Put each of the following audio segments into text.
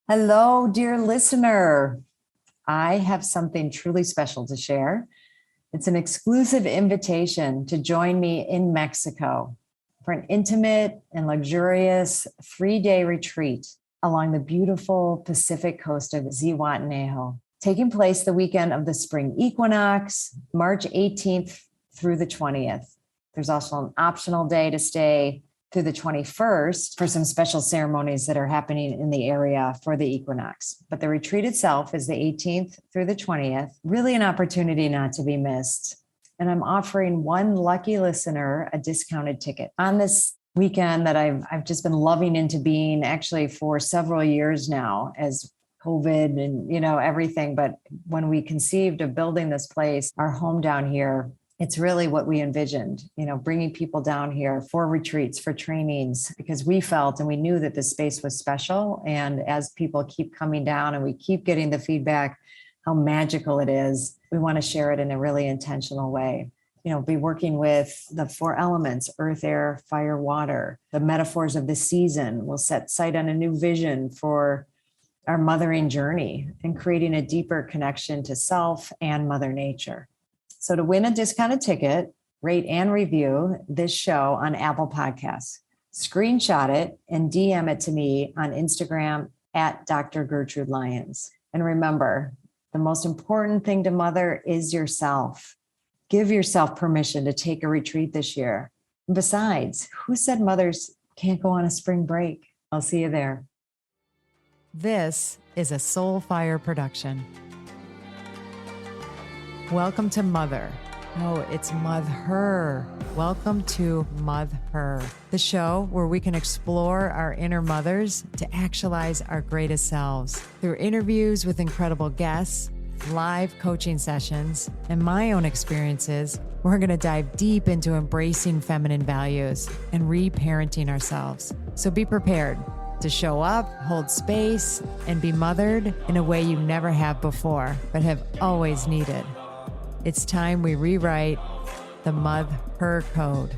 Hello, dear listener. I have something truly special to share. It's an exclusive invitation to join me in Mexico for an intimate and luxurious 3-day retreat along the beautiful Pacific coast of Zihuatanejo, taking place the weekend of the spring equinox, March 18th through the 20th. There's also an optional day to stay through the 21st for some special ceremonies that are happening in the area for the equinox. But the retreat itself is the 18th through the 20th, really an opportunity not to be missed. And I'm offering one lucky listener a discounted ticket on this weekend that I've just been loving into being actually for several years now as COVID and, everything. But when we conceived of building this place, our home down here, it's really what we envisioned, bringing people down here for retreats, for trainings, because we felt and we knew that this space was special. And as people keep coming down and we keep getting the feedback, how magical it is, we want to share it in a really intentional way. Be working with the 4 elements, earth, air, fire, water, the metaphors of the season. We'll set sight on a new vision for our mothering journey and creating a deeper connection to self and Mother Nature. So to win a discounted ticket, rate and review this show on Apple Podcasts. Screenshot it and DM it to me on Instagram at Dr. Gertrude Lyons. And remember, the most important thing to mother is yourself. Give yourself permission to take a retreat this year. And besides, who said mothers can't go on a spring break? I'll see you there. This is a Soulfire production. Welcome to Mother. No, it's Mother. Welcome to Mother, the show where we can explore our inner mothers to actualize our greatest selves. Through interviews with incredible guests, live coaching sessions, and my own experiences, we're going to dive deep into embracing feminine values and reparenting ourselves. So be prepared to show up, hold space, and be mothered in a way you never have before, but have always needed. It's time we rewrite the Mother Code.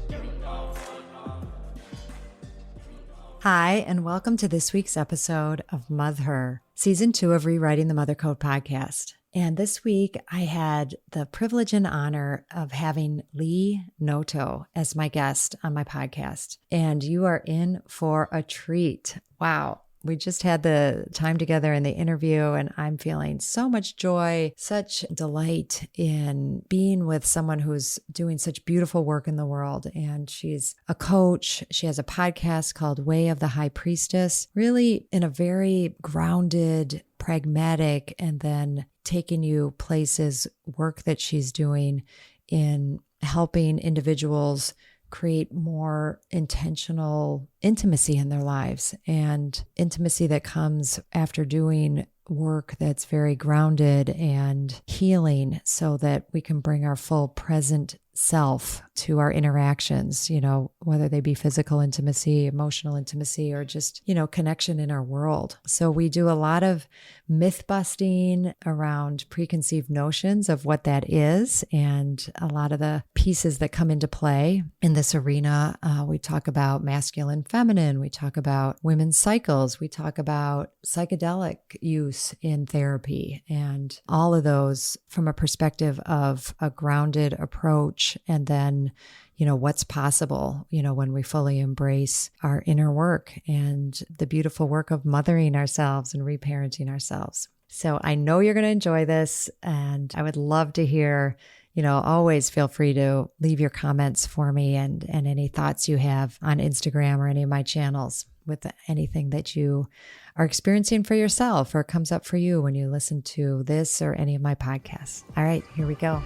Hi, and welcome to this week's episode of Mother, Season 2 of Rewriting the Mother Code podcast. And this week, I had the privilege and honor of having Lee Noto as my guest on my podcast. And you are in for a treat. Wow. We just had the time together in the interview, and I'm feeling so much joy, such delight in being with someone who's doing such beautiful work in the world. And she's a coach. She has a podcast called Way of the High Priestess, really in a very grounded, pragmatic, and then taking you places, work that she's doing in helping individuals create more intentional intimacy in their lives, and intimacy that comes after doing work that's very grounded and healing so that we can bring our full present self to our interactions, whether they be physical intimacy, emotional intimacy, or just, connection in our world. So we do a lot of myth busting around preconceived notions of what that is, and a lot of the pieces that come into play in this arena. We talk about masculine, feminine. We talk about women's cycles. We talk about psychedelic use in therapy, and all of those from a perspective of a grounded approach. And then, what's possible, when we fully embrace our inner work and the beautiful work of mothering ourselves and reparenting ourselves. So I know you're going to enjoy this, and I would love to hear, always feel free to leave your comments for me and any thoughts you have on Instagram or any of my channels with anything that you are experiencing for yourself or comes up for you when you listen to this or any of my podcasts. All right, here we go.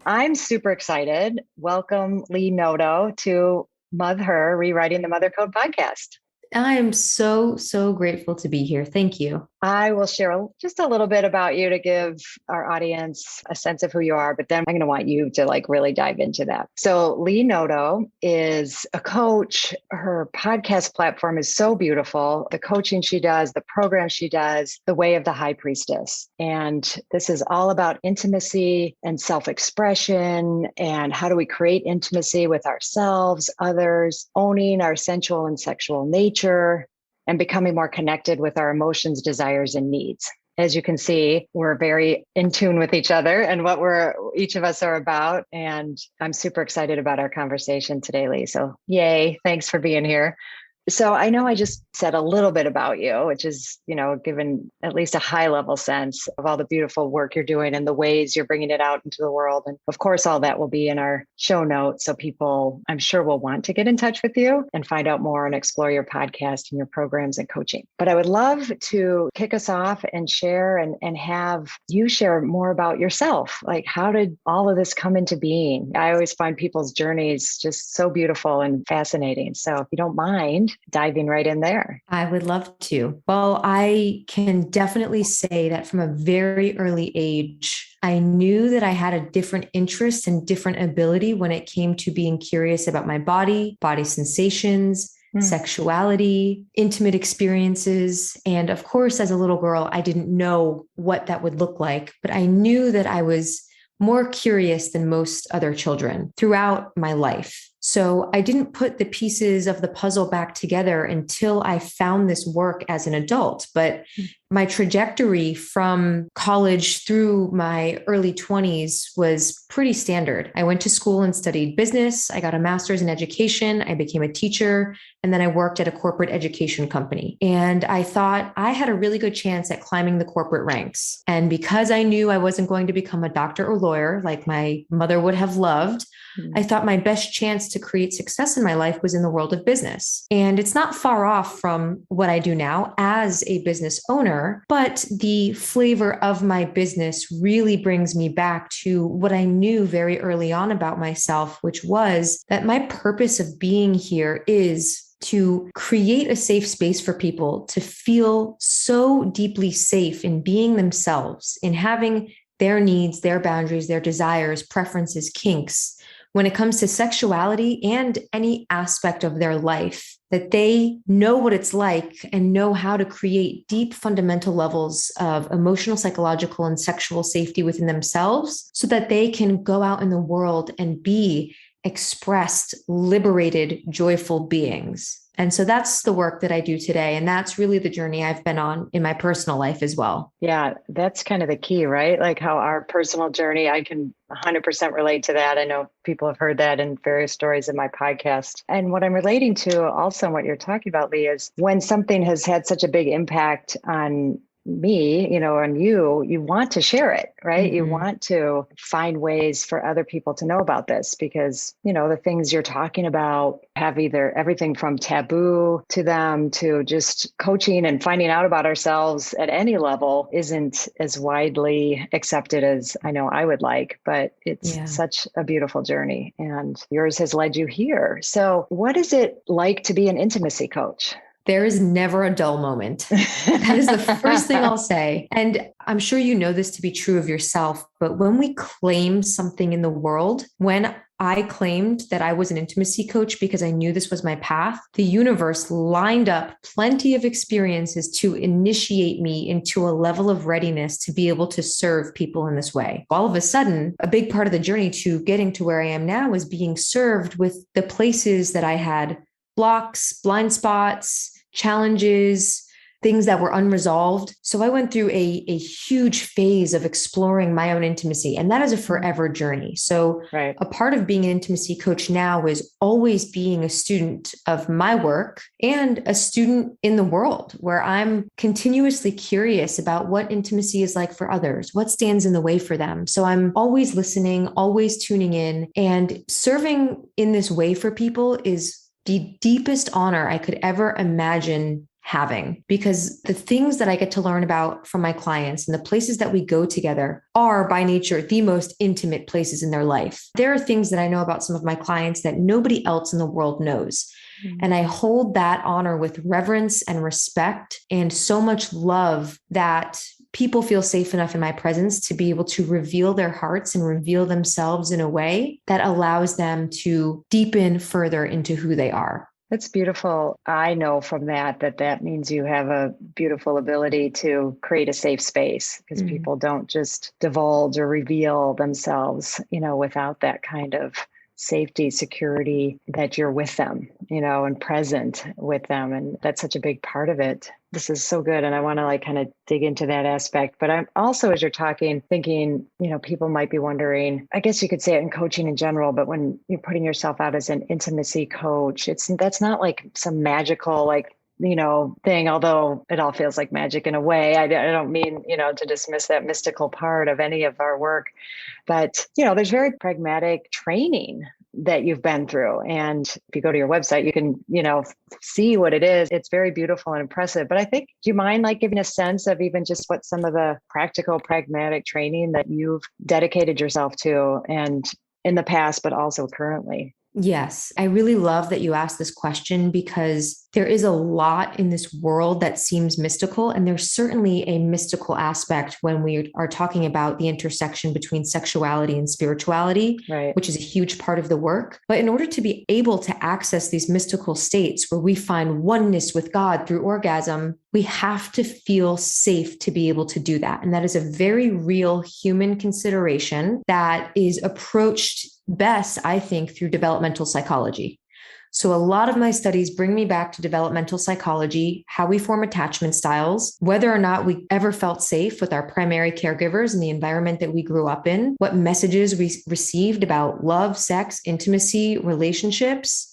I'm super excited. Welcome, Lee Noto, to Mother, Rewriting the Mother Code podcast. I'm so grateful to be here. Thank you. I will share just a little bit about you to give our audience a sense of who you are, but then I'm going to want you to really dive into that. So Lee Noto is a coach. Her podcast platform is so beautiful. The coaching she does, the program she does, the way of the High Priestess. And this is all about intimacy and self-expression and how do we create intimacy with ourselves, others, owning our sensual and sexual nature, and becoming more connected with our emotions, desires, and needs. As you can see, we're very in tune with each other and what each of us are about. And I'm super excited about our conversation today, Lee. So yay, thanks for being here. So I know I just said a little bit about you, which is, given at least a high level sense of all the beautiful work you're doing and the ways you're bringing it out into the world. And of course, all that will be in our show notes. So people, I'm sure, will want to get in touch with you and find out more and explore your podcast and your programs and coaching. But I would love to kick us off and share and have you share more about yourself. Like, how did all of this come into being? I always find people's journeys just so beautiful and fascinating. So if you don't mind diving right in there. I would love to. Well, I can definitely say that from a very early age, I knew that I had a different interest and different ability when it came to being curious about my body sensations, sexuality, intimate experiences. And of course, as a little girl, I didn't know what that would look like, but I knew that I was more curious than most other children throughout my life. So I didn't put the pieces of the puzzle back together until I found this work as an adult. But my trajectory from college through my early 20s was pretty standard. I went to school and studied business. I got a master's in education. I became a teacher. And then I worked at a corporate education company. And I thought I had a really good chance at climbing the corporate ranks. And because I knew I wasn't going to become a doctor or lawyer like my mother would have loved, I thought my best chance to create success in my life was in the world of business. And it's not far off from what I do now as a business owner, but the flavor of my business really brings me back to what I knew very early on about myself, which was that my purpose of being here is to create a safe space for people to feel so deeply safe in being themselves, in having their needs, their boundaries, their desires, preferences, kinks, when it comes to sexuality and any aspect of their life, that they know what it's like and know how to create deep fundamental levels of emotional, psychological, and sexual safety within themselves so that they can go out in the world and be expressed, liberated, joyful beings. And so that's the work that I do today. And that's really the journey I've been on in my personal life as well. Yeah, that's kind of the key, right? Like how our personal journey, I can 100% relate to that. I know people have heard that in various stories in my podcast. And what I'm relating to also what you're talking about, Lee, is when something has had such a big impact on me, on you want to share it, right? Mm-hmm. You want to find ways for other people to know about this because, the things you're talking about have either everything from taboo to them to just coaching and finding out about ourselves at any level isn't as widely accepted as I know I would like, but it's such a beautiful journey and yours has led you here. So what is it like to be an intimacy coach? There is never a dull moment. That is the first thing I'll say. And I'm sure you know this to be true of yourself, but when we claim something in the world, when I claimed that I was an intimacy coach because I knew this was my path, the universe lined up plenty of experiences to initiate me into a level of readiness to be able to serve people in this way. All of a sudden, a big part of the journey to getting to where I am now is being served with the places that I had blocks, blind spots, challenges, things that were unresolved. So I went through a huge phase of exploring my own intimacy, and that is a forever journey. So a part of being an intimacy coach now is always being a student of my work and a student in the world where I'm continuously curious about what intimacy is like for others, what stands in the way for them. So I'm always listening, always tuning in, and serving in this way for people is the deepest honor I could ever imagine having, because the things that I get to learn about from my clients and the places that we go together are by nature the most intimate places in their life. There are things that I know about some of my clients that nobody else in the world knows. And I hold that honor with reverence and respect and so much love that people feel safe enough in my presence to be able to reveal their hearts and reveal themselves in a way that allows them to deepen further into who they are. That's beautiful. I know from that means you have a beautiful ability to create a safe space because people don't just divulge or reveal themselves, without that kind of safety, security, that you're with them, and present with them. And that's such a big part of it. This is so good. And I want to kind of dig into that aspect. But I'm also, as you're talking, thinking, people might be wondering, I guess you could say it in coaching in general, but when you're putting yourself out as an intimacy coach, that's not like some magical, thing, although it all feels like magic in a way. I don't mean, to dismiss that mystical part of any of our work, but, there's very pragmatic training that you've been through. And if you go to your website, you can, see what it is. It's very beautiful and impressive. But I think, do you mind giving a sense of even just what some of the practical, pragmatic training that you've dedicated yourself to and in the past, but also currently? Yes, I really love that you asked this question because there is a lot in this world that seems mystical. And there's certainly a mystical aspect when we are talking about the intersection between sexuality and spirituality, right, which is a huge part of the work. But in order to be able to access these mystical states where we find oneness with God through orgasm, we have to feel safe to be able to do that. And that is a very real human consideration that is approached best, I think, through developmental psychology. So a lot of my studies bring me back to developmental psychology, how we form attachment styles, whether or not we ever felt safe with our primary caregivers and the environment that we grew up in, what messages we received about love, sex, intimacy, relationships,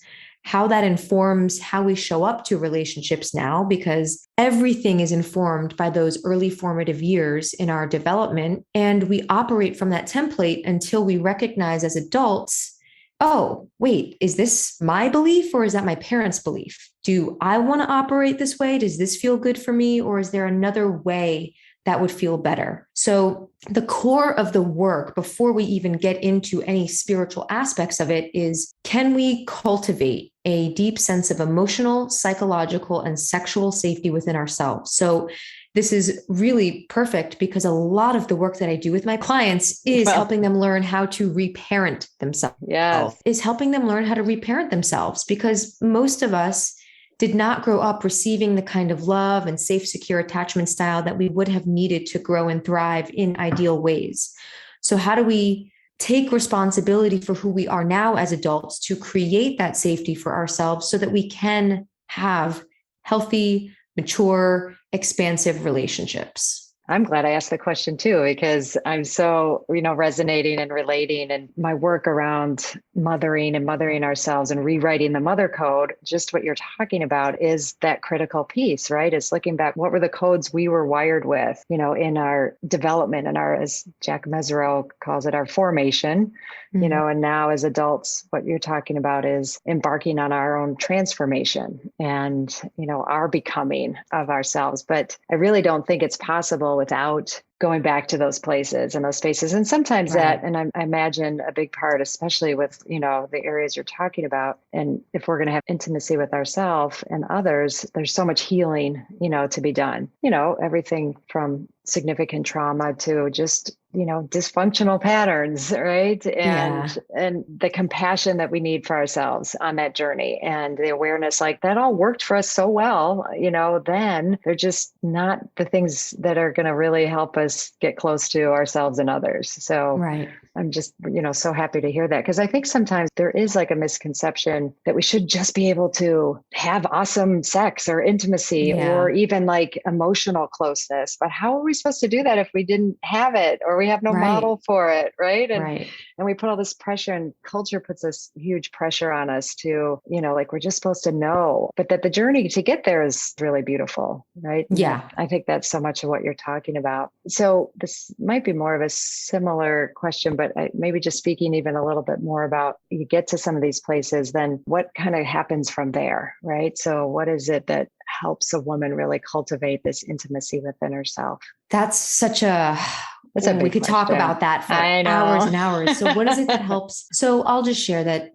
how that informs how we show up to relationships now, because everything is informed by those early formative years in our development. And we operate from that template until we recognize as adults, oh, wait, is this my belief or is that my parents' belief? Do I want to operate this way? Does this feel good for me? Or is there another way that would feel better? So the core of the work before we even get into any spiritual aspects of it is, can we cultivate a deep sense of emotional, psychological, and sexual safety within ourselves? So this is really perfect because a lot of the work that I do with my clients is helping them learn how to reparent themselves. Yes. Is helping them learn how to reparent themselves, because most of us did not grow up receiving the kind of love and safe, secure attachment style that we would have needed to grow and thrive in ideal ways. So how do we take responsibility for who we are now as adults to create that safety for ourselves so that we can have healthy, mature, expansive relationships? I'm glad I asked the question too, because I'm so, resonating and relating, and my work around mothering and mothering ourselves and rewriting the mother code, just what you're talking about is that critical piece, right? It's looking back, what were the codes we were wired with, in our development and our, as Jack Mesereau calls it, our formation, and now as adults, what you're talking about is embarking on our own transformation and, our becoming of ourselves. But I really don't think it's possible without going back to those places and those spaces. And sometimes that, and I imagine a big part, especially with, the areas you're talking about. And if we're going to have intimacy with ourselves and others, there's so much healing, to be done, everything from significant trauma to just, dysfunctional patterns, right? And the compassion that we need for ourselves on that journey and the awareness, like that all worked for us so well, then they're just not the things that are going to really help us get close to ourselves and others. So I'm just, so happy to hear that, because I think sometimes there is like a misconception that we should just be able to have awesome sex or intimacy or even like emotional closeness. But how are we supposed to do that if we didn't have it or we have no model for it, right? And we put all this pressure, and culture puts this huge pressure on us to, like we're just supposed to know, but that the journey to get there is really beautiful, right? Yeah. I think that's so much of what you're talking about. So this might be more of a similar question, but maybe just speaking even a little bit more about, you get to some of these places, then what kind of happens from there, right? So what is it that helps a woman really cultivate this intimacy within herself? That's such a That's a big we could talk question. about that for I know. hours and hours. So what is it that helps? So I'll just share that,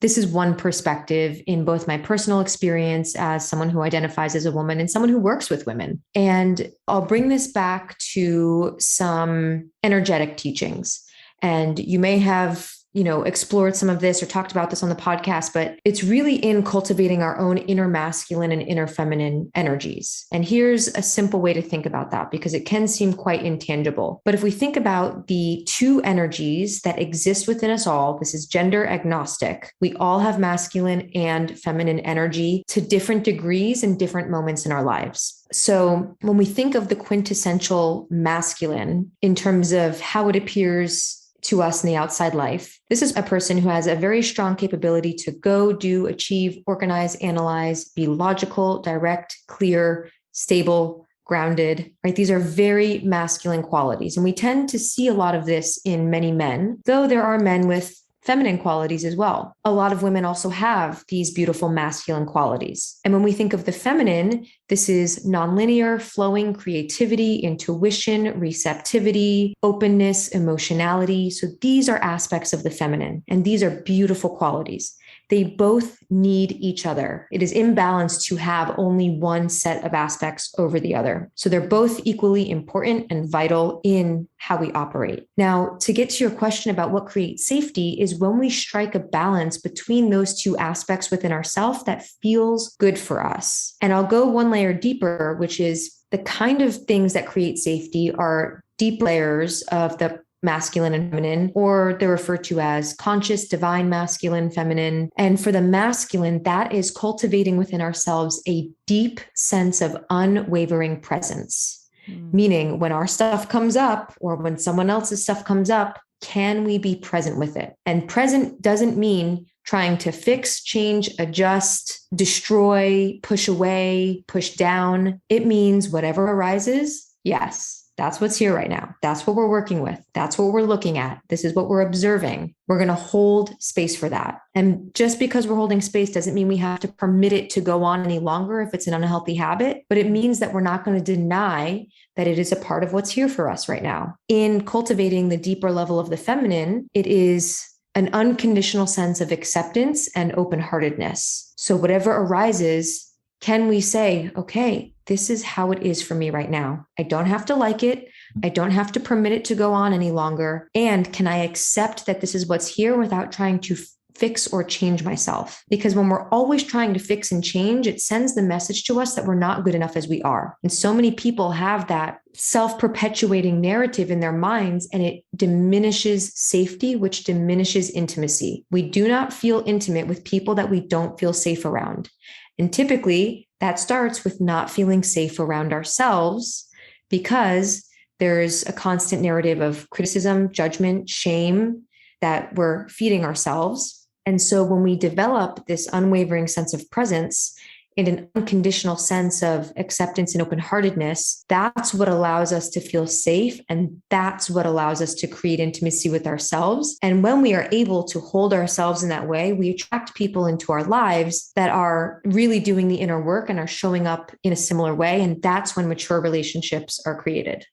this is one perspective in both my personal experience as someone who identifies as a woman and someone who works with women. And I'll bring this back to some energetic teachings. And you may have explored some of this or talked about this on the podcast, but it's really in cultivating our own inner masculine and inner feminine energies. And here's a simple way to think about that, because it can seem quite intangible. But if we think about the two energies that exist within us all, this is gender agnostic. We all have masculine and feminine energy to different degrees and different moments in our lives. So when we think of the quintessential masculine in terms of how it appears to us in the outside life, this is a person who has a very strong capability to go, do, achieve, organize, analyze, be logical, direct, clear, stable, grounded, right? These are very masculine qualities. And we tend to see a lot of this in many men, though there are men with feminine qualities as well. A lot of women also have these beautiful masculine qualities. And when we think of the feminine, this is nonlinear, flowing creativity, intuition, receptivity, openness, emotionality. So these are aspects of the feminine, and these are beautiful qualities. They both need each other. It is imbalanced to have only one set of aspects over the other. So they're both equally important and vital in how we operate. Now, to get to your question about what creates safety is when we strike a balance between those two aspects within ourselves that feels good for us. And I'll go one layer deeper, which is the kind of things that create safety are deep layers of the masculine and feminine, or they're referred to as conscious, divine, masculine, feminine. And for the masculine, that is cultivating within ourselves a deep sense of unwavering presence. Meaning when our stuff comes up or when someone else's stuff comes up, can we be present with it? And present doesn't mean trying to fix, change, adjust, destroy, push away, push down. It means whatever arises, yes, that's what's here right now. That's what we're working with. That's what we're looking at. This is what we're observing. We're going to hold space for that. And just because we're holding space doesn't mean we have to permit it to go on any longer if it's an unhealthy habit, but it means that we're not going to deny that it is a part of what's here for us right now. In cultivating the deeper level of the feminine, it is an unconditional sense of acceptance and open-heartedness. So whatever arises, can we say, okay, this is how it is for me right now. I don't have to like it. I don't have to permit it to go on any longer. And can I accept that this is what's here without trying to fix or change myself? Because when we're always trying to fix and change, it sends the message to us that we're not good enough as we are. And so many people have that self-perpetuating narrative in their minds, and it diminishes safety, which diminishes intimacy. We do not feel intimate with people that we don't feel safe around. And typically that starts with not feeling safe around ourselves because there's a constant narrative of criticism, judgment, shame that we're feeding ourselves. And so when we develop this unwavering sense of presence and an unconditional sense of acceptance and open-heartedness, that's what allows us to feel safe. And that's what allows us to create intimacy with ourselves. And when we are able to hold ourselves in that way, we attract people into our lives that are really doing the inner work and are showing up in a similar way. And that's when mature relationships are created.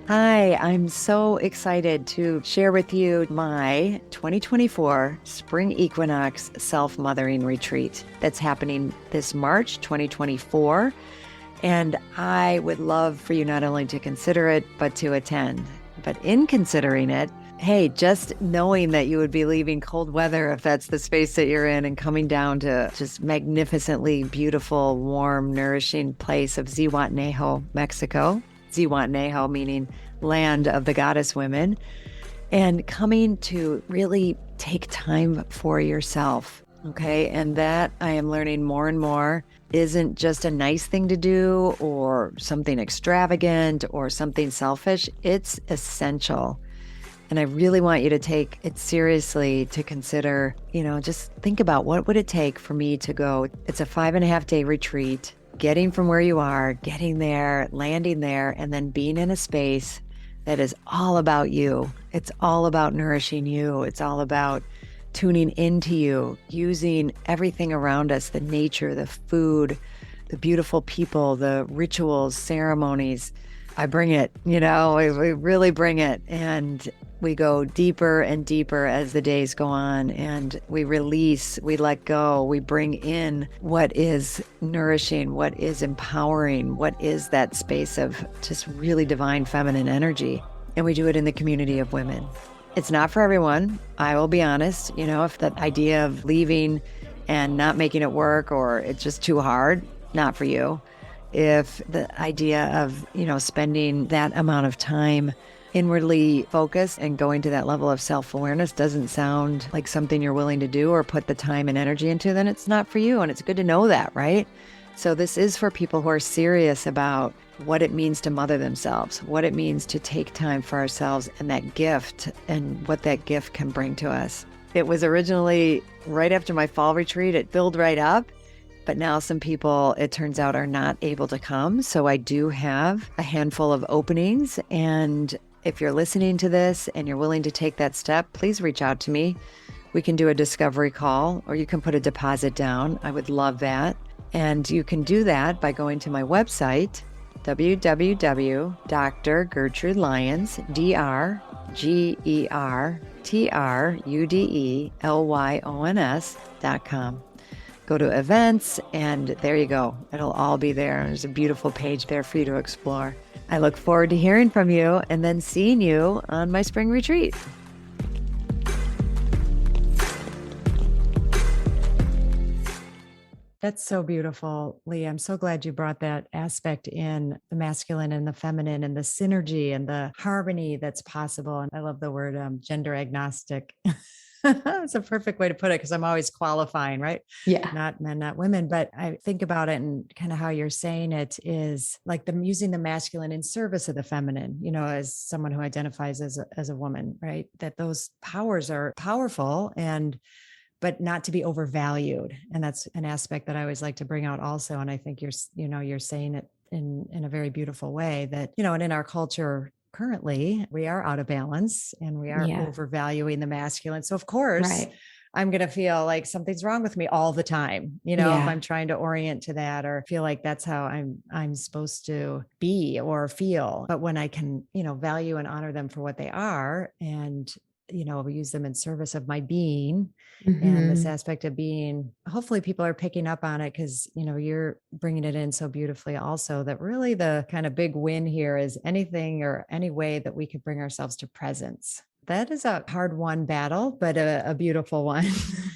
Hi, I'm so excited to share with you my 2024 Spring Equinox Self-Mothering Retreat that's happening this March 2024. And I would love for you not only to consider it, but to attend. But in considering it, hey, just knowing that you would be leaving cold weather if that's the space that you're in and coming down to just magnificently beautiful, warm, nourishing place of Zihuatanejo, Mexico. Zihuatanejo meaning land of the goddess women, and coming to really take time for yourself. Okay. And that I am learning more and more isn't just a nice thing to do or something extravagant or something selfish. It's essential. And I really want you to take it seriously, to consider, just think about what would it take for me to go. It's a 5.5-day retreat. Getting from where you are, getting there, landing there, and then being in a space that is all about you. It's all about nourishing you. It's all about tuning into you, using everything around us, the nature, the food, the beautiful people, the rituals, ceremonies. I bring it, we really bring it. And we go deeper and deeper as the days go on, and we release, we let go, we bring in what is nourishing, what is empowering, what is that space of just really divine feminine energy. And we do it in the community of women. It's not for everyone. I will be honest, if that idea of leaving and not making it work, or it's just too hard, not for you. If the idea of, spending that amount of time inwardly focused and going to that level of self-awareness doesn't sound like something you're willing to do or put the time and energy into, then it's not for you. And it's good to know that, right? So this is for people who are serious about what it means to mother themselves, what it means to take time for ourselves, and that gift and what that gift can bring to us. It was originally right after my fall retreat. It filled right up. But now some people, it turns out, are not able to come. So I do have a handful of openings. And if you're listening to this and you're willing to take that step, please reach out to me. We can do a discovery call, or you can put a deposit down. I would love that. And you can do that by going to my website, www.drgertrudelyons, DrGertrudelyons.com. Go to events, and there you go. It'll all be there. There's a beautiful page there for you to explore. I look forward to hearing from you and then seeing you on my spring retreat. That's so beautiful, Lee. I'm so glad you brought that aspect in, the masculine and the feminine, and the synergy and the harmony that's possible. And I love the word gender agnostic. It's a perfect way to put it, because I'm always qualifying, right? Yeah. Not men, not women. But I think about it, and kind of how you're saying it is like using the masculine in service of the feminine, as someone who identifies as a woman, right? That those powers are powerful, but not to be overvalued. And that's an aspect that I always like to bring out also. And I think you're saying it in a very beautiful way that, and in our culture currently, we are out of balance and we are overvaluing the masculine. So of course, I'm going to feel like something's wrong with me all the time, if I'm trying to orient to that or feel like that's how I'm supposed to be or feel. But when I can, value and honor them for what they are, and use them in service of my being. And this aspect of being, hopefully people are picking up on it, because, you're bringing it in so beautifully also, that really the kind of big win here is anything or any way that we could bring ourselves to presence. That is a hard won battle, but a beautiful one.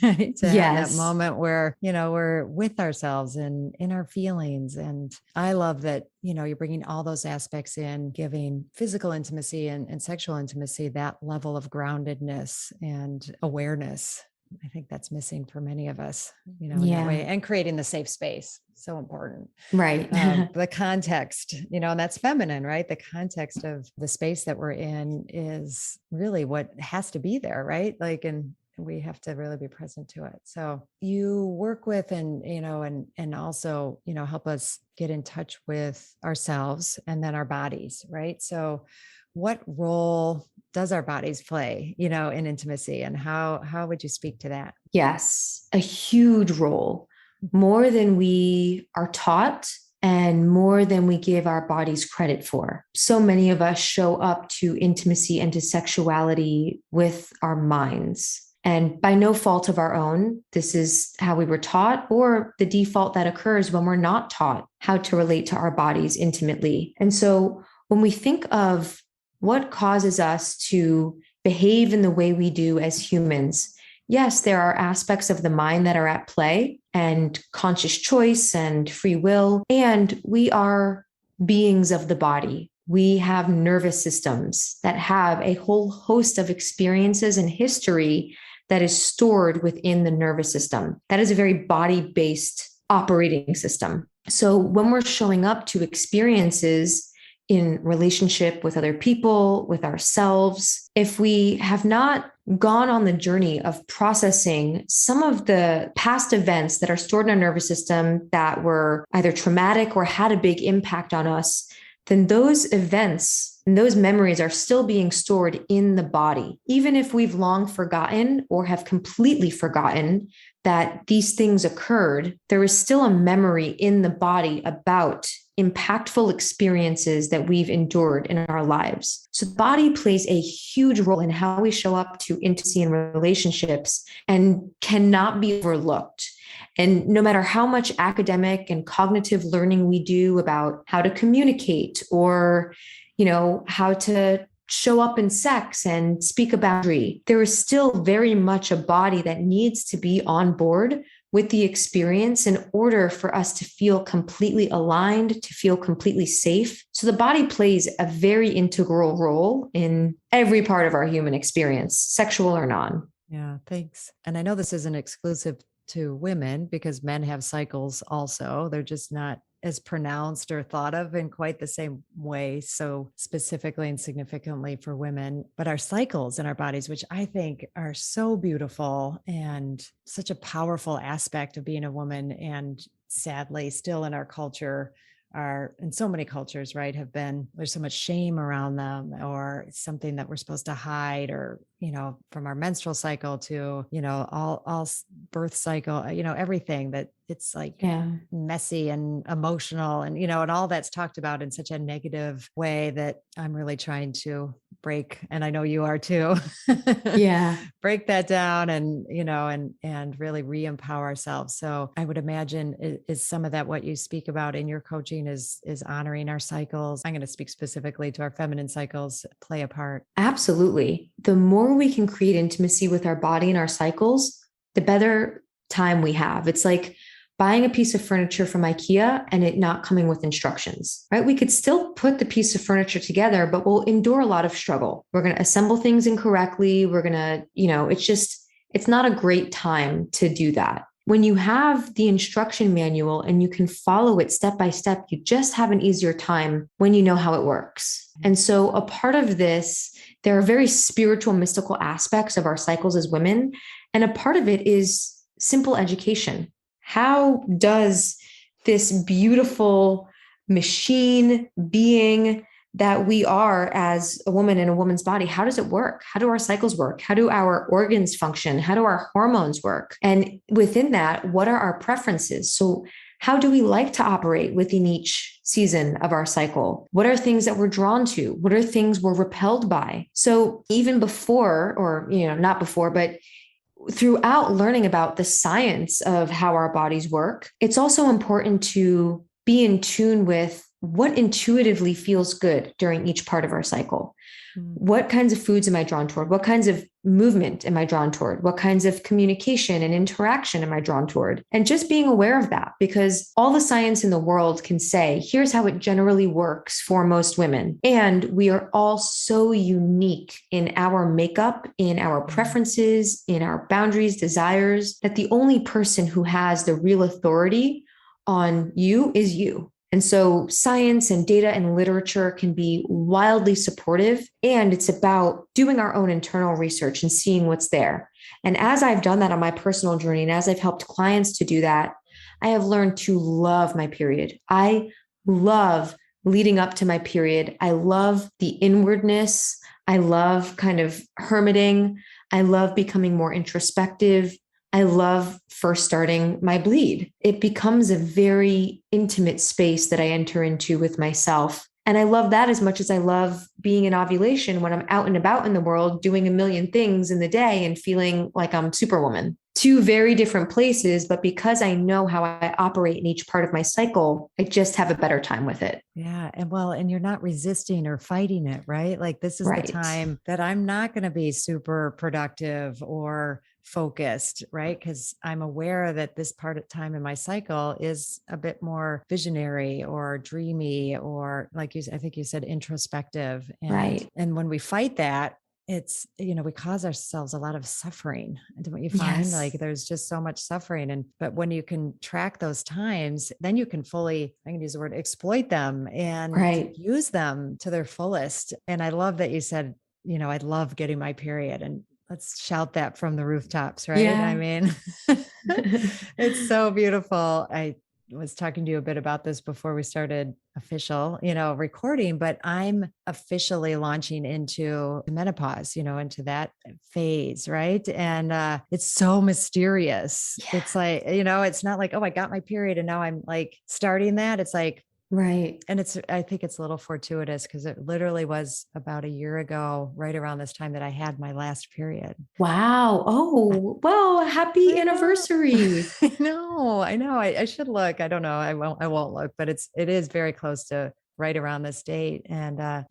Right? To have that moment where, we're with ourselves and in our feelings. And I love that, you're bringing all those aspects in, giving physical intimacy and sexual intimacy that level of groundedness and awareness. I think that's missing for many of us, in that way, and creating the safe space. So important. Right. The context, and that's feminine, right? The context of the space that we're in is really what has to be there, right? And we have to really be present to it. So you work with and also, help us get in touch with ourselves and then our bodies, right? So what role does our bodies play, in intimacy, and how would you speak to that? Yes, a huge role, more than we are taught and more than we give our bodies credit for. So many of us show up to intimacy and to sexuality with our minds. And by no fault of our own, this is how we were taught, or the default that occurs when we're not taught how to relate to our bodies intimately. And so when we think of what causes us to behave in the way we do as humans, yes, there are aspects of the mind that are at play, and conscious choice and free will. And we are beings of the body. We have nervous systems that have a whole host of experiences and history that is stored within the nervous system. That is a very body-based operating system. So when we're showing up to experiences in relationship with other people, with ourselves, if we have not gone on the journey of processing some of the past events that are stored in our nervous system that were either traumatic or had a big impact on us, then those events and those memories are still being stored in the body. Even if we've long forgotten or have completely forgotten that these things occurred, there is still a memory in the body about impactful experiences that we've endured in our lives. So the body plays a huge role in how we show up to intimacy and relationships and cannot be overlooked. And no matter how much academic and cognitive learning we do about how to communicate or, how to show up in sex and speak a boundary, there is still very much a body that needs to be on board with the experience in order for us to feel completely aligned, to feel completely safe. So the body plays a very integral role in every part of our human experience, sexual or non. Yeah, thanks. And I know this isn't exclusive to women because men have cycles also. They're just not as pronounced or thought of in quite the same way, so specifically and significantly for women. But our cycles in our bodies, which I think are so beautiful and such a powerful aspect of being a woman, and sadly still in our culture, are in so many cultures, right, there's so much shame around them, or it's something that we're supposed to hide, or, from our menstrual cycle to, all birth cycle, everything that it's like messy and emotional and all that's talked about in such a negative way that I'm really trying to break. And I know you are too. Yeah. Break that down and, and really re-empower ourselves. So I would imagine is some of that what you speak about in your coaching is honoring our cycles. I'm going to speak specifically to our feminine cycles play a part. Absolutely. The more we can create intimacy with our body and our cycles, the better time we have. It's like buying a piece of furniture from IKEA and it not coming with instructions, right? We could still put the piece of furniture together, but we'll endure a lot of struggle. We're going to assemble things incorrectly. We're going to, it's not a great time to do that. When you have the instruction manual and you can follow it step by step, you just have an easier time when you know how it works. And so a part of this, there are very spiritual, mystical aspects of our cycles as women. And a part of it is simple education. How does this beautiful machine being that we are as a woman in a woman's body, how does it work? How do our cycles work? How do our organs function? How do our hormones work? And within that, what are our preferences? So how do we like to operate within each season of our cycle? What are things that we're drawn to? What are things we're repelled by? So even before, or, not before, but throughout learning about the science of how our bodies work, it's also important to be in tune with what intuitively feels good during each part of our cycle. What kinds of foods am I drawn toward? What kinds of movement am I drawn toward? What kinds of communication and interaction am I drawn toward? And just being aware of that, because all the science in the world can say, here's how it generally works for most women. And we are all so unique in our makeup, in our preferences, in our boundaries, desires, that the only person who has the real authority on you is you. And so science and data and literature can be wildly supportive, and it's about doing our own internal research and seeing what's there. And as I've done that on my personal journey, and as I've helped clients to do that, I have learned to love my period. I love leading up to my period. I love the inwardness. I love kind of hermiting. I love becoming more introspective. I love first starting my bleed. It becomes a very intimate space that I enter into with myself. And I love that as much as I love being in ovulation when I'm out and about in the world doing a million things in the day and feeling like I'm Superwoman. Two very different places, but because I know how I operate in each part of my cycle, I just have a better time with it. Yeah. And you're not resisting or fighting it, right? Like this is Right. the time that I'm not going to be super productive or focused, right? Because I'm aware that this part of time in my cycle is a bit more visionary or dreamy, or I think you said introspective. Right. And when we fight that, it's, we cause ourselves a lot of suffering. And what you find, Yes. like there's just so much suffering. But when you can track those times, then you can fully, I can use the word exploit them and Right. use them to their fullest. And I love that you said, I love getting my period, and let's shout that from the rooftops, right? Yeah. I mean, it's so beautiful. was talking to you a bit about this before we started official, recording, but I'm officially launching into menopause, into that phase. Right. And it's so mysterious. Yeah. It's like, it's not like, oh, I got my period and now I'm like starting that. It's like, right. and I think it's a little fortuitous because it literally was about a year ago, right around this time that I had my last period. Wow. Oh, well, happy anniversary. I know. I should look. I don't know. I won't look, but it is very close to right around this date. And,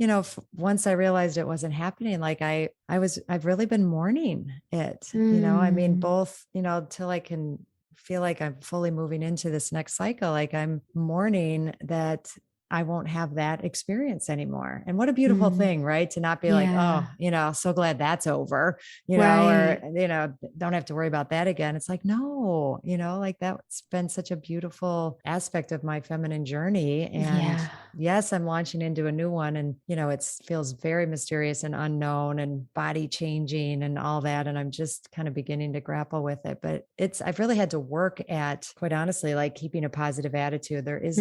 once I realized it wasn't happening, like I've really been mourning it, I mean, both, till I can feel like I'm fully moving into this next cycle. Like I'm mourning that I won't have that experience anymore. And what a beautiful thing, right? To not be like, oh, so glad that's over, Right. or, don't have to worry about that again. It's like, no, like that's been such a beautiful aspect of my feminine journey. And yes, I'm launching into a new one, and, it feels very mysterious and unknown and body changing and all that. And I'm just kind of beginning to grapple with it, but I've really had to work at, quite honestly, like keeping a positive attitude. It's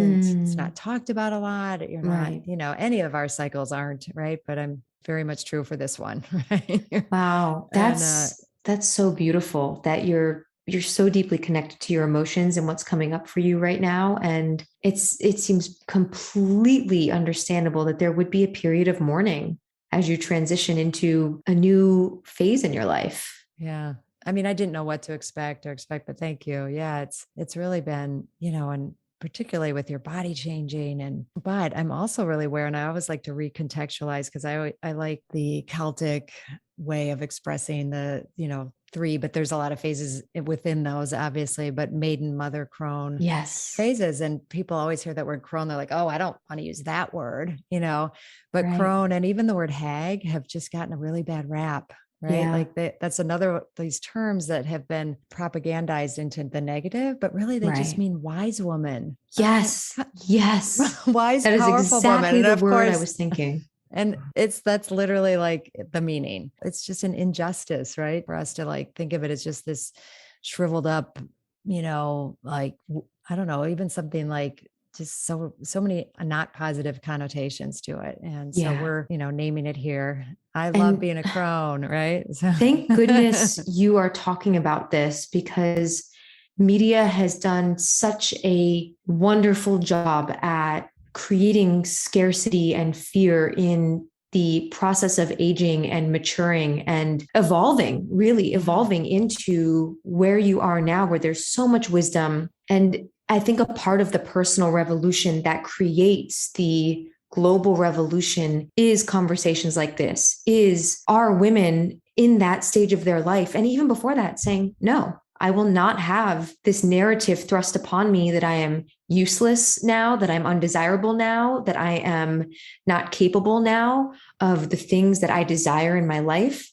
not talked about a lot. You're not, Right. any of our cycles aren't, right? But I'm very much true for this one. Right. Wow. That's so beautiful that you're so deeply connected to your emotions and what's coming up for you right now. And it seems completely understandable that there would be a period of mourning as you transition into a new phase in your life. Yeah. I mean, I didn't know what to expect, but thank you. Yeah. It's really been, and particularly with your body changing. But I'm also really aware, and I always like to recontextualize because I like the Celtic way of expressing the, three, but there's a lot of phases within those, obviously, but maiden, mother, crone phases. And people always hear that word crone. They're like, oh, I don't want to use that word, but crone and even the word hag have just gotten a really bad rap. Right. Yeah. Like that's another, these terms that have been propagandized into the negative, but really they just mean wise woman. Yes. Yes. Wise, that is powerful exactly woman. the word I was thinking. And that's literally like the meaning. It's just an injustice, right? For us to like think of it as just this shriveled up, like, I don't know, even something like just so many not positive connotations to it. And so we're, naming it here. I love being a crone, right? So. Thank goodness you are talking about this, because media has done such a wonderful job at creating scarcity and fear in the process of aging and maturing and really evolving into where you are now, where there's so much wisdom. And I think a part of the personal revolution that creates the global revolution is conversations like this, are women in that stage of their life, and even before that, saying, no, I will not have this narrative thrust upon me that I am useless now, that I'm undesirable now, that I am not capable now of the things that I desire in my life.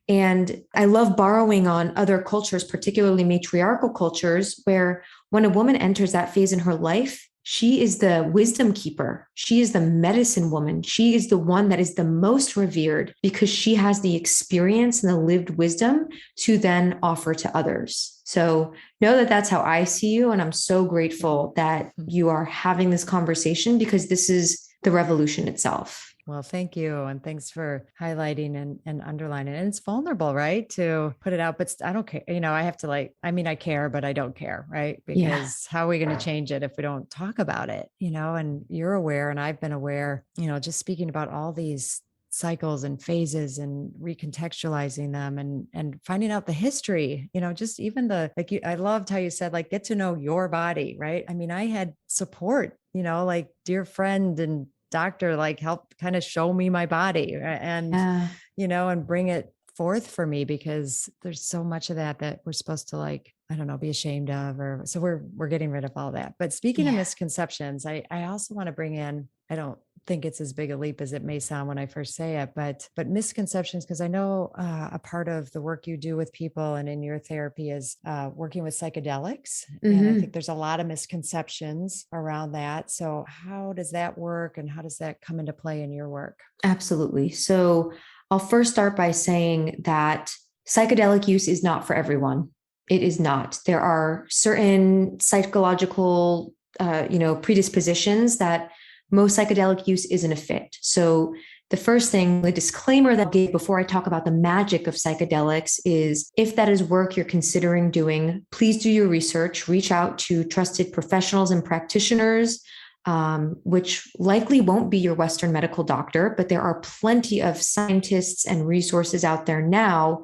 And I love borrowing on other cultures, particularly matriarchal cultures, where when a woman enters that phase in her life, she is the wisdom keeper. She is the medicine woman. She is the one that is the most revered because she has the experience and the lived wisdom to then offer to others. So know that that's how I see you. And I'm so grateful that you are having this conversation, because this is the revolution itself. Well, thank you. And thanks for highlighting and underlining. And it's vulnerable, right? To put it out, but I don't care. I have to I care, but I don't care. Right. Because how are we going to change it if we don't talk about it? And you're aware, and I've been aware, just speaking about all these cycles and phases and recontextualizing them and finding out the history, just even I loved how you said, like, get to know your body. Right. I mean, I had support, like dear friend and doctor, like help kind of show me my body and, and bring it forth for me, because there's so much of that we're supposed to, like, I don't know, be ashamed of, so we're getting rid of all that. But speaking of misconceptions, I also want to bring in, I don't think it's as big a leap as it may sound when I first say it, but misconceptions, because I know a part of the work you do with people and in your therapy is working with psychedelics. And I think there's a lot of misconceptions around that. So how does that work, and how does that come into play in your work? Absolutely. So I'll first start by saying that psychedelic use is not for everyone. It is not. There are certain psychological predispositions that most psychedelic use isn't a fit. So the first thing, the disclaimer that I gave before I talk about the magic of psychedelics is if that is work you're considering doing, please do your research, reach out to trusted professionals and practitioners, which likely won't be your Western medical doctor, but there are plenty of scientists and resources out there now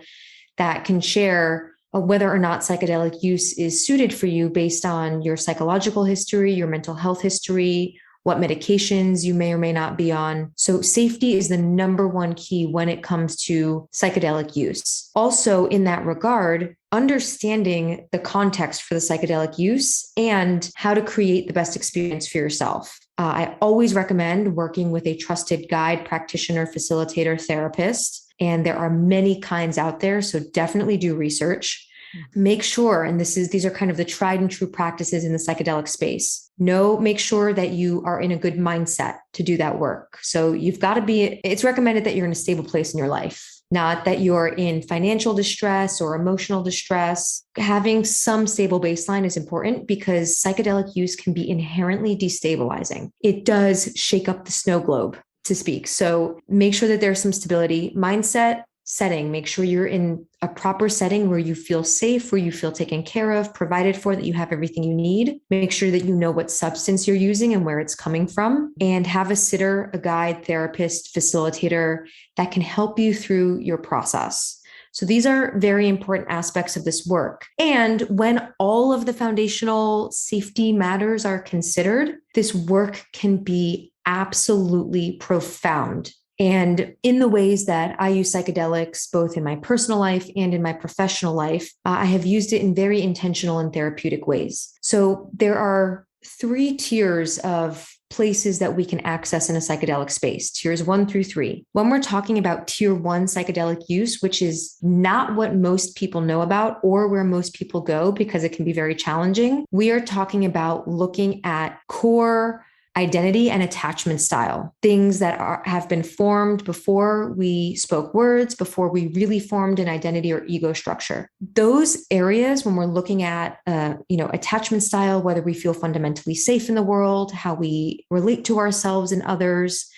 that can share whether or not psychedelic use is suited for you based on your psychological history, your mental health history, what medications you may or may not be on. So safety is the number one key when it comes to psychedelic use. Also, in that regard, understanding the context for the psychedelic use and how to create the best experience for yourself. I always recommend working with a trusted guide, practitioner, facilitator, therapist. And there are many kinds out there. So definitely do research. Make sure, and these are kind of the tried and true practices in the psychedelic space. Make sure that you are in a good mindset to do that work. So it's recommended that you're in a stable place in your life, not that you're in financial distress or emotional distress. Having some stable baseline is important because psychedelic use can be inherently destabilizing. It does shake up the snow globe, to speak. So make sure that there's some stability, mindset, setting. Make sure you're in a proper setting where you feel safe, where you feel taken care of, provided for, that you have everything you need. Make sure that you know what substance you're using and where it's coming from, and have a sitter, a guide, therapist, facilitator that can help you through your process. So these are very important aspects of this work. And when all of the foundational safety matters are considered, this work can be absolutely profound. And in the ways that I use psychedelics, both in my personal life and in my professional life, I have used it in very intentional and therapeutic ways. So there are 3 tiers of places that we can access in a psychedelic space, tiers 1 through 3. When we're talking about tier 1 psychedelic use, which is not what most people know about or where most people go because it can be very challenging, we are talking about looking at core identity and attachment style, things that have been formed before we spoke words, before we really formed an identity or ego structure. Those areas, when we're looking at, attachment style, whether we feel fundamentally safe in the world, how we relate to ourselves and others,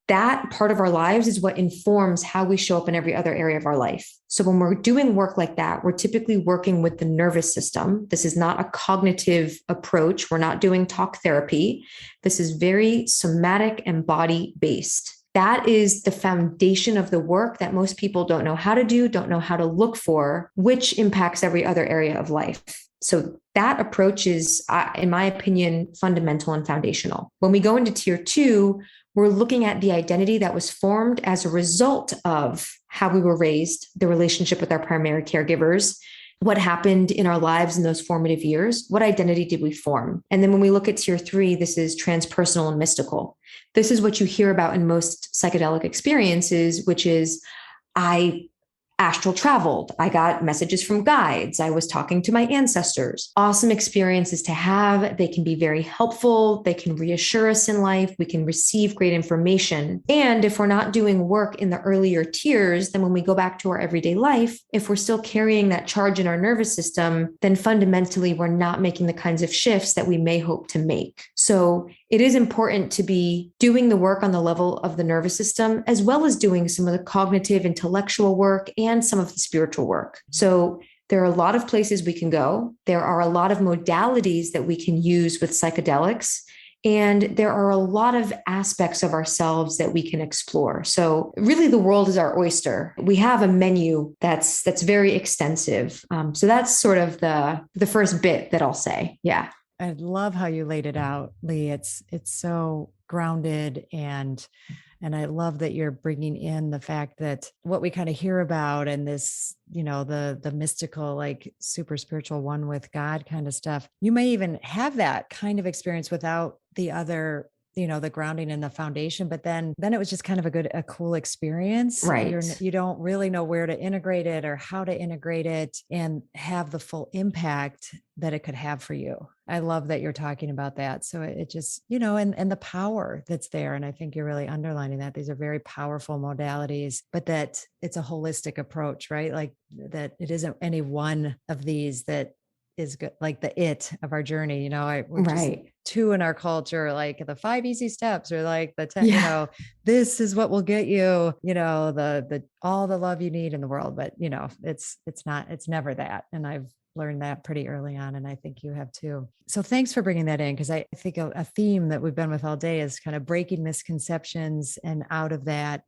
that part of our lives is what informs how we show up in every other area of our life. So when we're doing work like that, we're typically working with the nervous system. This is not a cognitive approach. We're not doing talk therapy. This is very somatic and body based. That is the foundation of the work that most people don't know how to do, don't know how to look for, which impacts every other area of life. So that approach is, in my opinion, fundamental and foundational. When we go into tier 2, we're looking at the identity that was formed as a result of how we were raised, the relationship with our primary caregivers, what happened in our lives in those formative years, what identity did we form? And then when we look at tier 3, this is transpersonal and mystical. This is what you hear about in most psychedelic experiences, which is I astral traveled. I got messages from guides. I was talking to my ancestors. Awesome experiences to have. They can be very helpful. They can reassure us in life. We can receive great information. And if we're not doing work in the earlier tiers, then when we go back to our everyday life, if we're still carrying that charge in our nervous system, then fundamentally we're not making the kinds of shifts that we may hope to make. So it is important to be doing the work on the level of the nervous system, as well as doing some of the cognitive, intellectual work and some of the spiritual work. So there are a lot of places we can go. There are a lot of modalities that we can use with psychedelics. And there are a lot of aspects of ourselves that we can explore. So really the world is our oyster. We have a menu that's very extensive. So that's sort of the first bit that I'll say. Yeah. I love how you laid it out, Lee. It's so grounded, and I love that you're bringing in the fact that what we kind of hear about and this, the mystical, like super spiritual one with God kind of stuff. You may even have that kind of experience without the other, the grounding and the foundation, but then it was just kind of a cool experience. Right. You don't really know where to integrate it or how to integrate it and have the full impact that it could have for you. I love that you're talking about that. So it just, and the power that's there. And I think you're really underlining that these are very powerful modalities, but that it's a holistic approach, right? Like that it isn't any one of these that is good, like the it of our journey. We're just Right. two in our culture, like the 5 easy steps or like the 10, Yeah. this is what will get you, the all the love you need in the world. But it's never that. And I've learned that pretty early on. And I think you have too. So thanks for bringing that in. Cause I think a theme that we've been with all day is kind of breaking misconceptions, and out of that,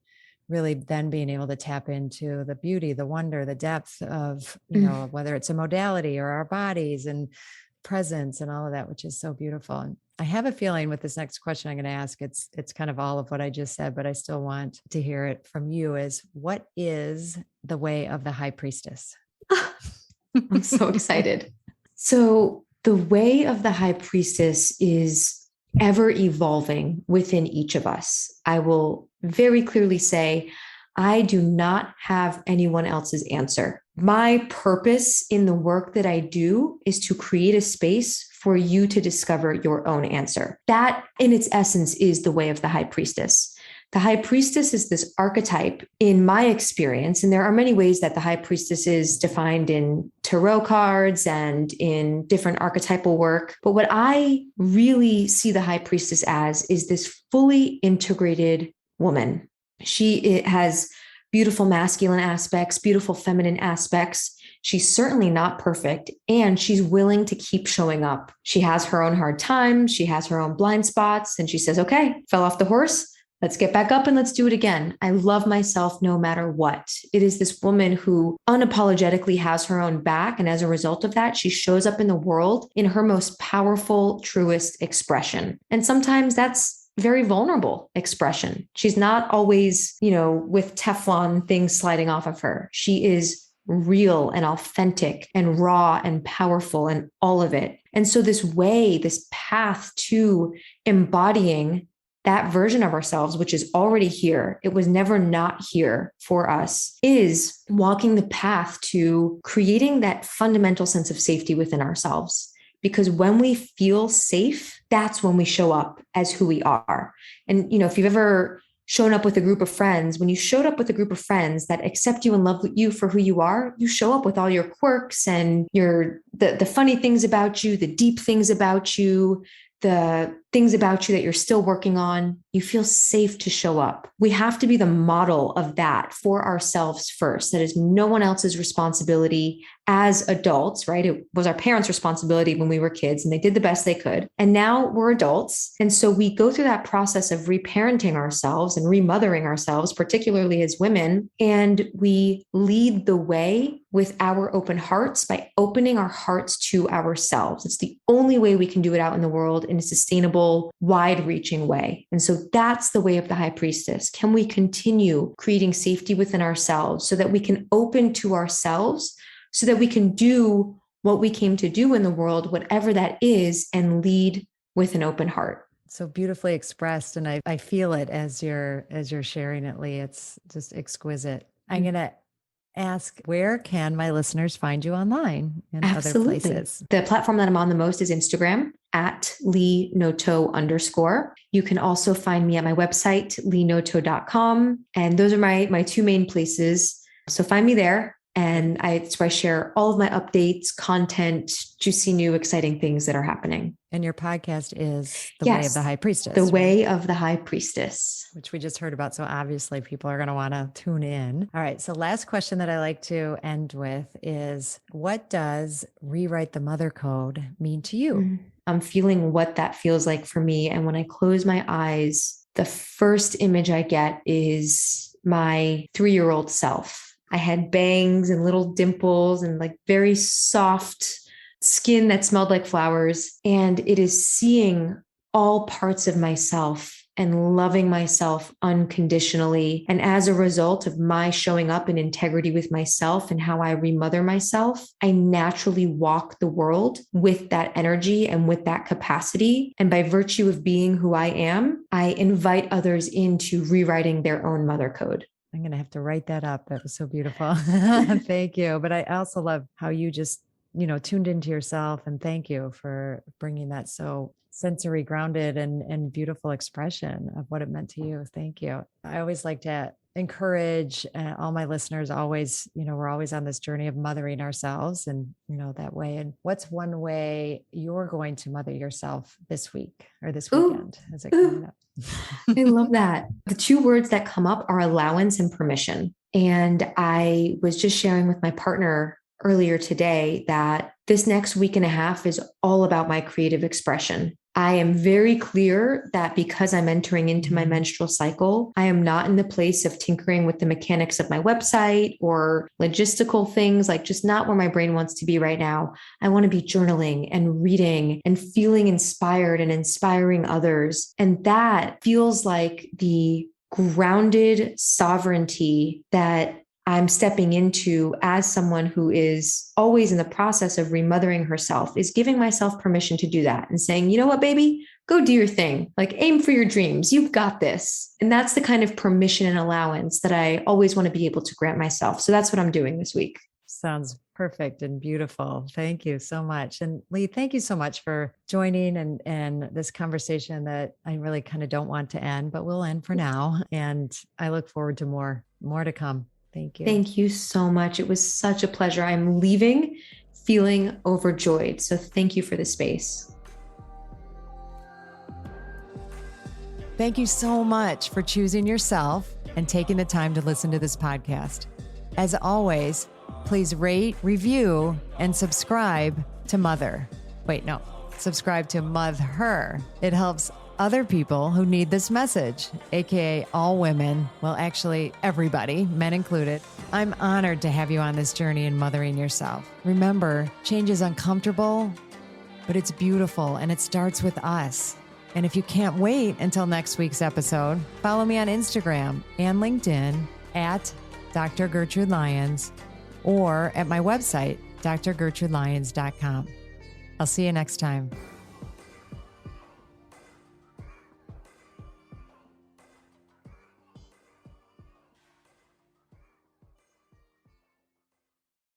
really then being able to tap into the beauty, the wonder, the depth of, whether it's a modality or our bodies and presence and all of that, which is so beautiful. And I have a feeling with this next question I'm going to ask, it's kind of all of what I just said, but I still want to hear it from you, is what is the way of the high priestess? I'm so excited. So the way of the high priestess is ever evolving within each of us. I will very clearly say, I do not have anyone else's answer. My purpose in the work that I do is to create a space for you to discover your own answer. That, in its essence, is the way of the high priestess. The high priestess is this archetype in my experience, and there are many ways that the high priestess is defined in tarot cards and in different archetypal work. But what I really see the high priestess as is this fully integrated woman. She has beautiful masculine aspects, beautiful feminine aspects. She's certainly not perfect, and she's willing to keep showing up. She has her own hard times. She has her own blind spots, and she says, okay, fell off the horse. Let's get back up and let's do it again. I love myself no matter what. It is this woman who unapologetically has her own back. And as a result of that, she shows up in the world in her most powerful, truest expression. And sometimes that's very vulnerable expression. She's not always, with Teflon things sliding off of her. She is real and authentic and raw and powerful and all of it. And so this path to embodying that version of ourselves, which is already here, it was never not here for us, is walking the path to creating that fundamental sense of safety within ourselves. Because when we feel safe, that's when we show up as who we are. And, if you've ever shown up with a group of friends, when you showed up with a group of friends that accept you and love you for who you are, you show up with all your quirks and the funny things about you, the deep things about you, the things about you that you're still working on. You feel safe to show up. We have to be the model of that for ourselves first. That is no one else's responsibility as adults, right? It was our parents' responsibility when we were kids, and they did the best they could. And now we're adults. And so we go through that process of reparenting ourselves and remothering ourselves, particularly as women. And we lead the way with our open hearts by opening our hearts to ourselves. It's the only way we can do it out in the world in a sustainable, wide-reaching way. And so that's the way of the high priestess. Can we continue creating safety within ourselves so that we can open to ourselves, so that we can do what we came to do in the world, whatever that is, and lead with an open heart? So beautifully expressed. And I feel it as you're sharing it, Lee. It's just exquisite. I'm going to ask, where can my listeners find you online and Absolutely. other places? The platform that I'm on the most is Instagram at Lee Noto _. You can also find me at my website, leenoto.com. And those are my two main places. So find me there. And it's where I share all of my updates, content, juicy, new, exciting things that are happening. And your podcast is The Way of the High Priestess. The Way of the High Priestess. Which we just heard about. So obviously people are going to want to tune in. All right. So last question that I like to end with is, what does rewrite the mother code mean to you? I'm feeling what that feels like for me. And when I close my eyes, the first image I get is my 3-year-old self. I had bangs and little dimples and like very soft skin that smelled like flowers. And it is seeing all parts of myself and loving myself unconditionally. And as a result of my showing up in integrity with myself and how I remother myself, I naturally walk the world with that energy and with that capacity. And by virtue of being who I am, I invite others into rewriting their own mother code. I'm going to have to write that up. That was so beautiful. Thank you. But I also love how you just, tuned into yourself, and thank you for bringing that so sensory grounded and beautiful expression of what it meant to you. Thank you. I always like to encourage all my listeners always, we're always on this journey of mothering ourselves and, that way. And what's one way you're going to mother yourself this week or this weekend? Is it coming up? I love that. The two words that come up are allowance and permission. And I was just sharing with my partner earlier today that this next week and a half is all about my creative expression. I am very clear that because I'm entering into my menstrual cycle, I am not in the place of tinkering with the mechanics of my website or logistical things, like just not where my brain wants to be right now. I want to be journaling and reading and feeling inspired and inspiring others. And that feels like the grounded sovereignty that I'm stepping into as someone who is always in the process of remothering herself, is giving myself permission to do that and saying, you know what, baby, go do your thing. Like, aim for your dreams. You've got this. And that's the kind of permission and allowance that I always want to be able to grant myself. So that's what I'm doing this week. Sounds perfect and beautiful. Thank you so much. And Lee, thank you so much for joining and this conversation that I really kind of don't want to end, but we'll end for now. And I look forward to more to come. Thank you. Thank you so much. It was such a pleasure. I'm leaving feeling overjoyed. So thank you for the space. Thank you so much for choosing yourself and taking the time to listen to this podcast. As always, please rate, review, and subscribe to subscribe to Mother. It helps other people who need this message, aka all women, well, actually everybody, men included. I'm honored to have you on this journey in mothering yourself. Remember, change is uncomfortable, but it's beautiful, and it starts with us. And if you can't wait until next week's episode, follow me on Instagram and LinkedIn at Dr. Gertrude Lyons or at my website, drgertrudelyons.com. I'll see you next time.